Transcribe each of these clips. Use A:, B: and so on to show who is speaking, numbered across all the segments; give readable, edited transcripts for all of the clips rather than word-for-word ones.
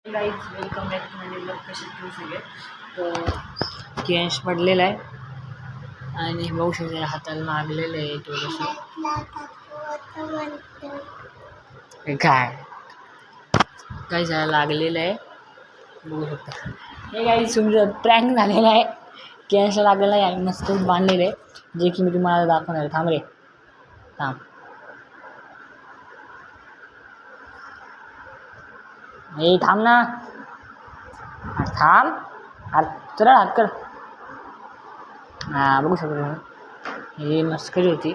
A: Guys welcome back to my blog. कसे तुम्ही सगळे? तर केस पडलेला आहे आणि बघू शकता हाताला लागलेलं आहे थोडंसं. काय काय झालं लागलेलं आहे बघू शकता. हे गाईज तुमचं प्रँक झालेला आहे. केस लागलेला आहे आणि मस्त बांधलेलं आहे जे की मी तुम्हाला दाखवणार आहे. थांब रे थांब. हे थांब ना. थांब. अरे सरळ हात कर. हां बघू शकतो तुम्ही. हे मस्करी होती.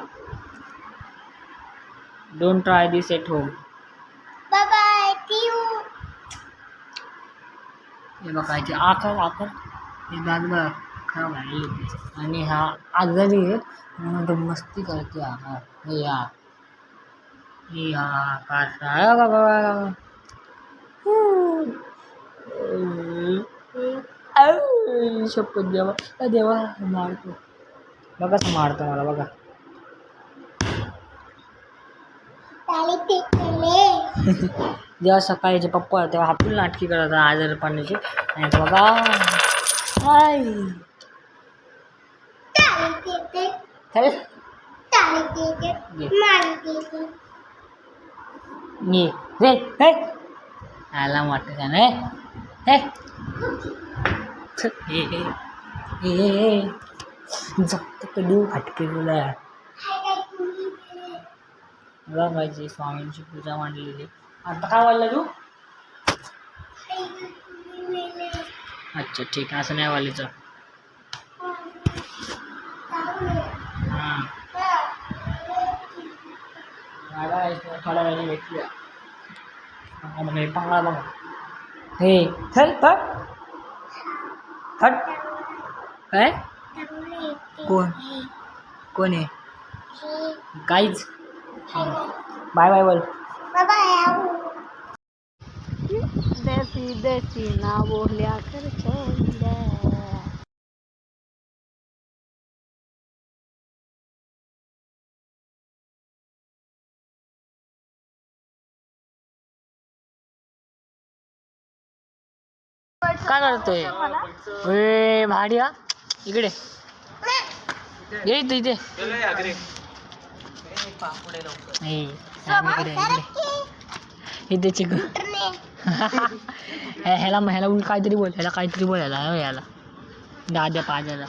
A: Don't try this at home. हे बघायचे आकर हे दात बघ खराब आहे आणि हा आजारी आहे म्हणून तो मस्ती करते. हा हे हा हे हा काढता शपथ देवा देवा मारतो बघा. मारतो मला बघा. जेव्हा सकाळीचे पप्पा तेव्हा हापूल नाटकी करत होता आजारी पाण्याची आणि आता बघा रे हे आला वाटत का नाही हे जप्त कधी फटके तुला बघायची. स्वामींची पूजा मांडलेली. आता काय वाजलं तू? अच्छा ठीक आहे असं नाही वालीचं. हां थोड्या वेळाने भेटूया. हे पांगळा बघा. हे चल फट फट. काय कोण कोण आहे? काहीच. बाय बाय बोल. देसी देसी ना बोल्या कर छोड्या. काय करतोय? ए भाडी हा इकडे ये इथे इथे चिक ह्याला काहीतरी बोल. ह्याला काहीतरी बोलायला याला दाद्या पाजाला.